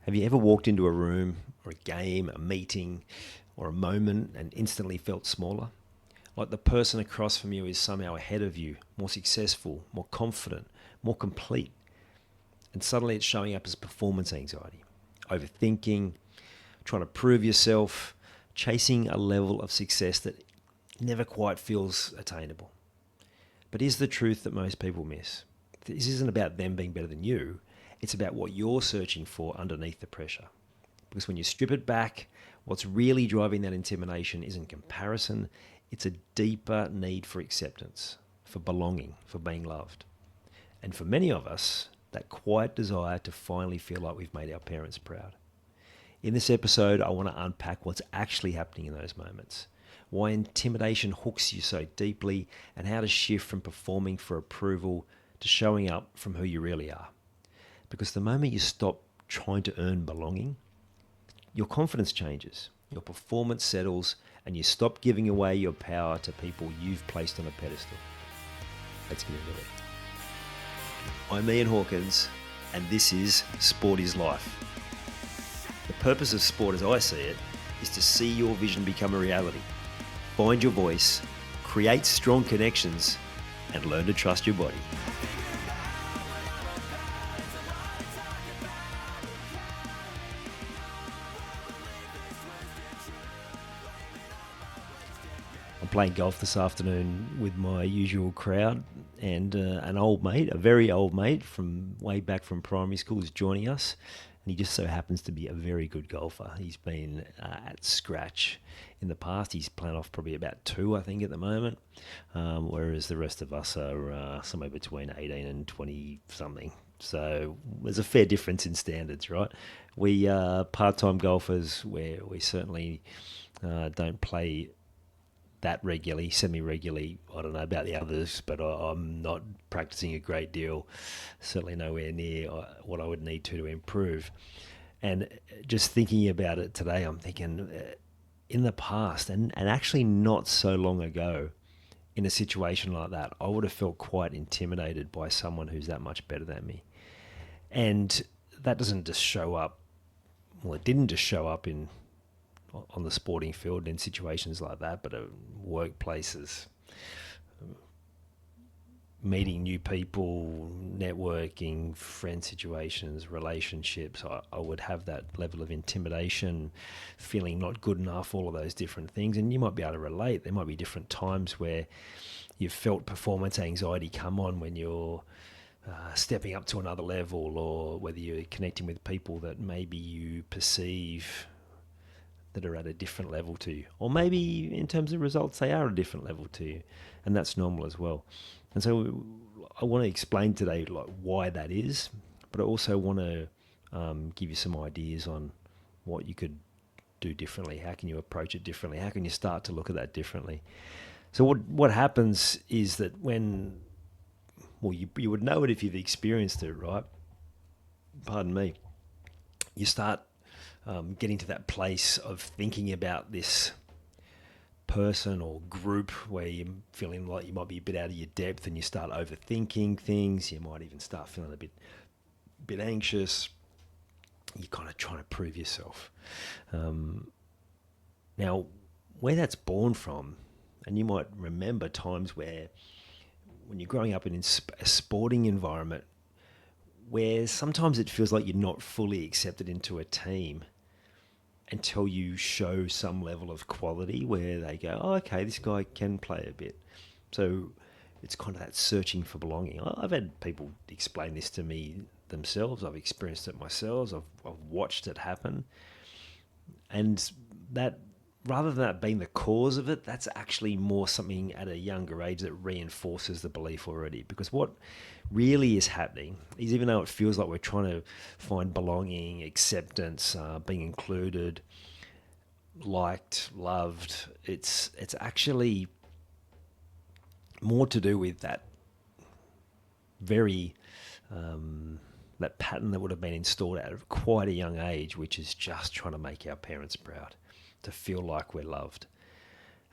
Have you ever walked into a room or a game, a meeting, or a moment and instantly felt smaller? Like the person across from you is somehow ahead of you, more successful, more confident, more complete. And suddenly it's showing up as performance anxiety, overthinking, trying to prove yourself, chasing a level of success that never quite feels attainable. But here's the truth that most people miss. This isn't about them being better than you. It's about what you're searching for underneath the pressure. Because when you strip it back, what's really driving that intimidation isn't comparison, it's a deeper need for acceptance, for belonging, for being loved. And for many of us, that quiet desire to finally feel like we've made our parents proud. In this episode, I want to unpack what's actually happening in those moments, why intimidation hooks you so deeply, and how to shift from performing for approval to showing up from who you really are. Because the moment you stop trying to earn belonging, your confidence changes, your performance settles, and you stop giving away your power to people you've placed on a pedestal. Let's get into it. I'm Ian Hawkins, and this is Sport is Life. The purpose of sport as I see it is to see your vision become a reality. Find your voice, create strong connections, and learn to trust your body. I'm playing golf this afternoon with my usual crowd, and an old mate, a very old mate from way back from primary school, is joining us. And he just so happens to be a very good golfer. He's been at scratch in the past. He's playing off probably about 2, I think, at the moment, whereas the rest of us are somewhere between 18 and 20 something. So there's a fair difference in standards, right? We are part-time golfers where we certainly don't play that regularly, semi-regularly. I don't know about the others, but I'm not practicing a great deal, certainly nowhere near what I would need to improve. And just thinking about it today, I'm thinking in the past, and actually not so long ago, in a situation like that, I would have felt quite intimidated by someone who's that much better than me. And that doesn't just show up, well, it didn't just show up on the sporting field in situations like that, but workplaces, meeting new people, networking, friend situations, relationships. I would have that level of intimidation, feeling not good enough, all of those different things. And you might be able to relate. There might be different times where you've felt performance anxiety come on when you're stepping up to another level, or whether you're connecting with people that maybe you perceive that are at a different level to you, or maybe in terms of results they are at a different level to you, and that's normal as well. And so I want to explain today like why that is, but I also want to give you some ideas on what you could do differently. How can you approach it differently? How can you start to look at that differently? So what happens is that when, well, you would know it if you've experienced it, right? Pardon me. You start getting to that place of thinking about this person or group where you're feeling like you might be a bit out of your depth, and you start overthinking things. You might even start feeling a bit anxious. You're kind of trying to prove yourself. Now, where that's born from, and you might remember times where when you're growing up in a sporting environment where sometimes it feels like you're not fully accepted into a team until you show some level of quality where they go, oh, okay, this guy can play a bit. So it's kind of that searching for belonging. I've had people explain this to me themselves. I've experienced it myself. I've watched it happen. And that, rather than that being the cause of it, that's actually more something at a younger age that reinforces the belief already. Because what really is happening is, even though it feels like we're trying to find belonging, acceptance, being included, liked, loved, it's actually more to do with that very that pattern that would have been installed at quite a young age, which is just trying to make our parents proud, to feel like we're loved.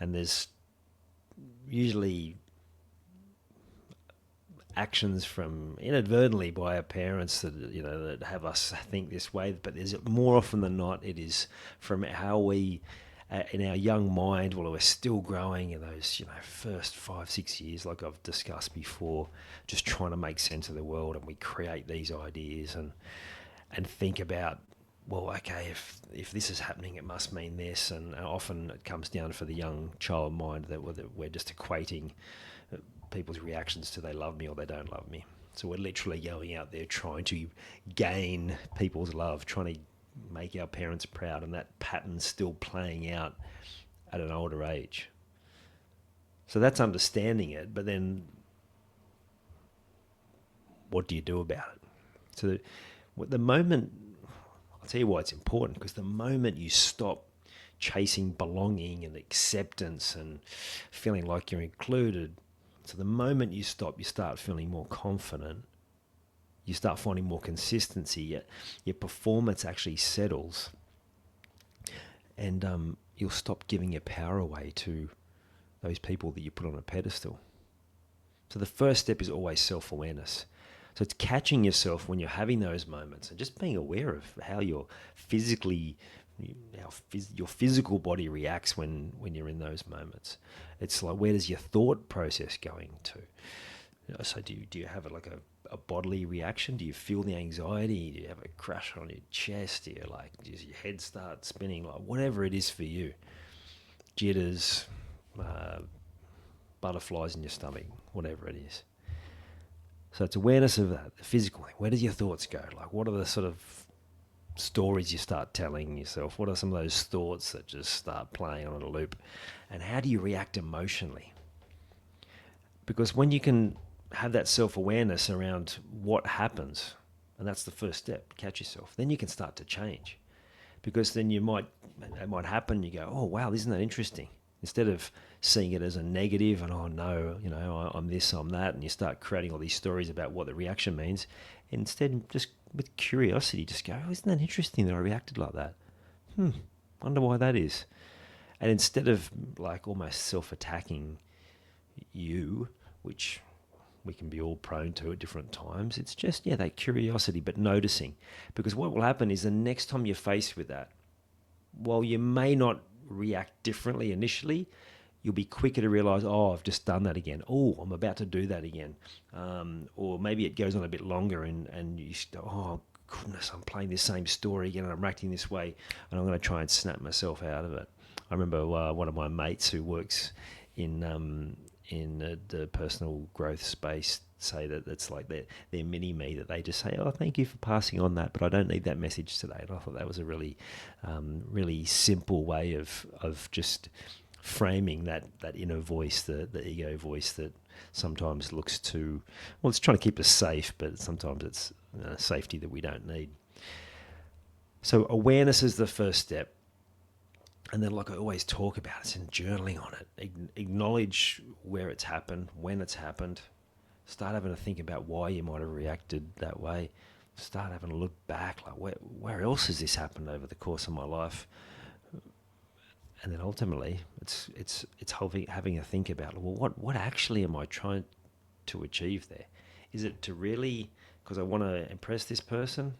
And there's usually actions from inadvertently by our parents that that have us think this way, but there's more often than not it is from how we in our young mind while we're still growing in those first 5-6 years, like I've discussed before, just trying to make sense of the world, and we create these ideas and think about, well, okay, if this is happening, it must mean this, and often it comes down for the young child mind that we're just equating people's reactions to they love me or they don't love me. So we're literally going out there trying to gain people's love, trying to make our parents proud, and that pattern's still playing out at an older age. So that's understanding it, but then what do you do about it? So the moment, I'll tell you why it's important, because the moment you stop chasing belonging and acceptance and feeling like you're included, so the moment you stop, you start feeling more confident, you start finding more consistency, your performance actually settles, and you'll stop giving your power away to those people that you put on a pedestal. So the first step is always self-awareness. So it's catching yourself when you're having those moments and just being aware of how your physical body reacts when you're in those moments. It's like, where does your thought process going to? So do you have a bodily reaction? Do you feel the anxiety? Do you have a crash on your chest? Does your head start spinning? Like whatever it is for you, jitters, butterflies in your stomach, whatever it is. So it's awareness of that, the physical thing. Where do your thoughts go? Like, what are the sort of stories you start telling yourself? What are some of those thoughts that just start playing on a loop? And how do you react emotionally? Because when you can have that self-awareness around what happens, and that's the first step, catch yourself, then you can start to change. Because then it might happen, you go, oh, wow, isn't that interesting? Instead of seeing it as a negative and, oh, no, I'm this, I'm that, and you start creating all these stories about what the reaction means, instead, just with curiosity, just go, oh, isn't that interesting that I reacted like that? Wonder why that is. And instead of like almost self-attacking you, which we can be all prone to at different times, it's just, that curiosity, but noticing. Because what will happen is the next time you're faced with that, while you may not react differently initially, you'll be quicker to realize, oh, I've just done that again. Oh, I'm about to do that again. Or maybe it goes on a bit longer and you go, oh, goodness, I'm playing this same story again and I'm reacting this way, and I'm going to try and snap myself out of it. I remember one of my mates who works in the personal growth space say that it's like their mini-me, that they just say, oh, thank you for passing on that, but I don't need that message today. And I thought that was a really, really simple way of just framing that inner voice, the ego voice that sometimes looks to, well, it's trying to keep us safe, but sometimes it's safety that we don't need. So awareness is the first step. And then, like I always talk about, it's in journaling on it. Acknowledge where it's happened, when it's happened. Start having to think about why you might have reacted that way. Start having to look back, like where else has this happened over the course of my life? And then ultimately, it's having a think about, well, what actually am I trying to achieve there? Is it to really, because I want to impress this person?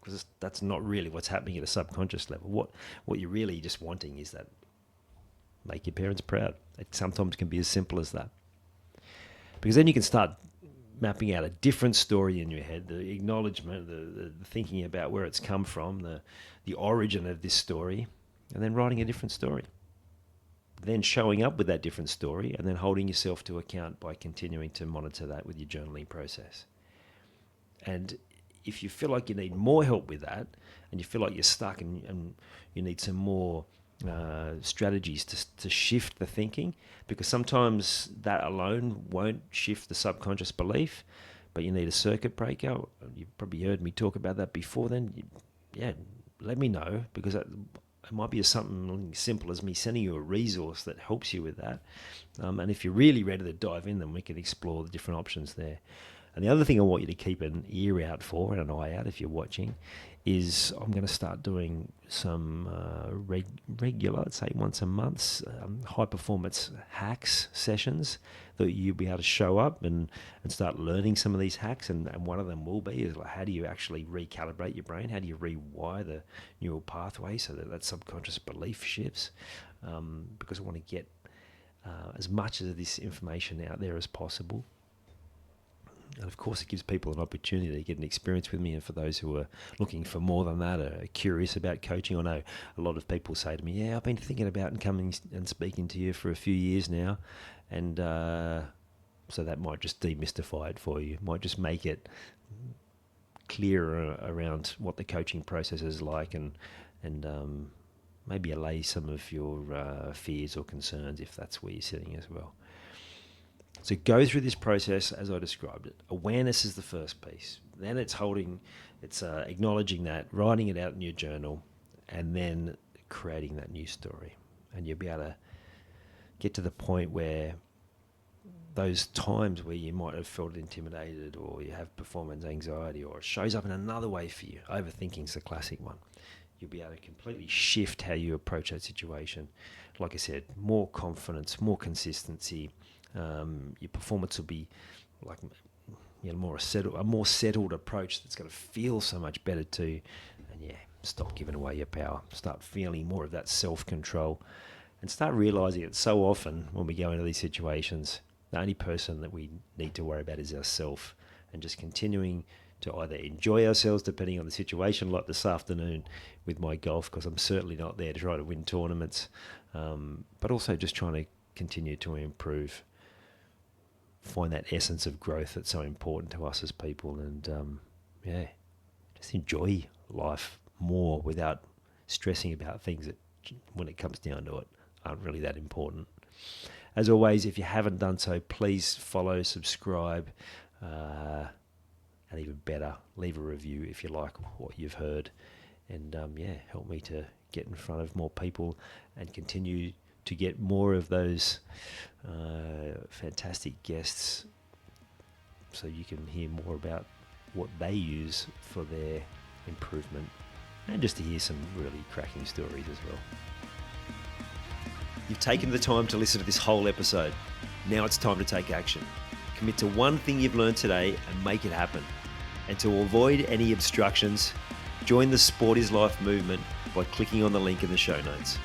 Because that's not really what's happening at a subconscious level. What you're really just wanting is that make your parents proud. It sometimes can be as simple as that. Because then you can start mapping out a different story in your head, the acknowledgement, the thinking about where it's come from, the origin of this story, and then writing a different story. Then showing up with that different story and then holding yourself to account by continuing to monitor that with your journaling process. And if you feel like you need more help with that and you feel like you're stuck and you need some more strategies to shift the thinking, because sometimes that alone won't shift the subconscious belief, but you need a circuit breaker. You've probably heard me talk about that before then. Let me know, because it might be something simple as me sending you a resource that helps you with that. And if you're really ready to dive in, then we can explore the different options there. And the other thing I want you to keep an ear out for and an eye out if you're watching is I'm going to start doing some regular, I'd say once a month, high performance hacks sessions that you'll be able to show up and start learning some of these hacks. And one of them will be is like, how do you actually recalibrate your brain? How do you rewire the neural pathway so that subconscious belief shifts? Because I want to get as much of this information out there as possible. And of course, it gives people an opportunity to get an experience with me. And for those who are looking for more than that, are curious about coaching, I know a lot of people say to me, yeah, I've been thinking about coming and speaking to you for a few years now. And so that might just demystify it for you, might just make it clearer around what the coaching process is like, and maybe allay some of your fears or concerns if that's where you're sitting as well. So go through this process as I described it. Awareness is the first piece. Then it's acknowledging that, writing it out in your journal, and then creating that new story. And you'll be able to get to the point where those times where you might have felt intimidated, or you have performance anxiety, or it shows up in another way for you. Overthinking's the classic one. You'll be able to completely shift how you approach that situation. Like I said, more confidence, more consistency. Your performance will be like a more settled approach that's going to feel so much better too. And stop giving away your power. Start feeling more of that self-control, and start realizing that so often when we go into these situations, the only person that we need to worry about is ourselves, and just continuing to either enjoy ourselves depending on the situation, like this afternoon with my golf, because I'm certainly not there to try to win tournaments, but also just trying to continue to improve, find that essence of growth that's so important to us as people, and just enjoy life more without stressing about things that, when it comes down to it, aren't really that important. As always, if you haven't done so, please follow, subscribe, and even better, leave a review if you like what you've heard, and help me to get in front of more people and continue to get more of those fantastic guests, so you can hear more about what they use for their improvement, and just to hear some really cracking stories as well. You've taken the time to listen to this whole episode. Now it's time to take action. Commit to one thing you've learned today and make it happen. And to avoid any obstructions, join the Sport is Life movement by clicking on the link in the show notes.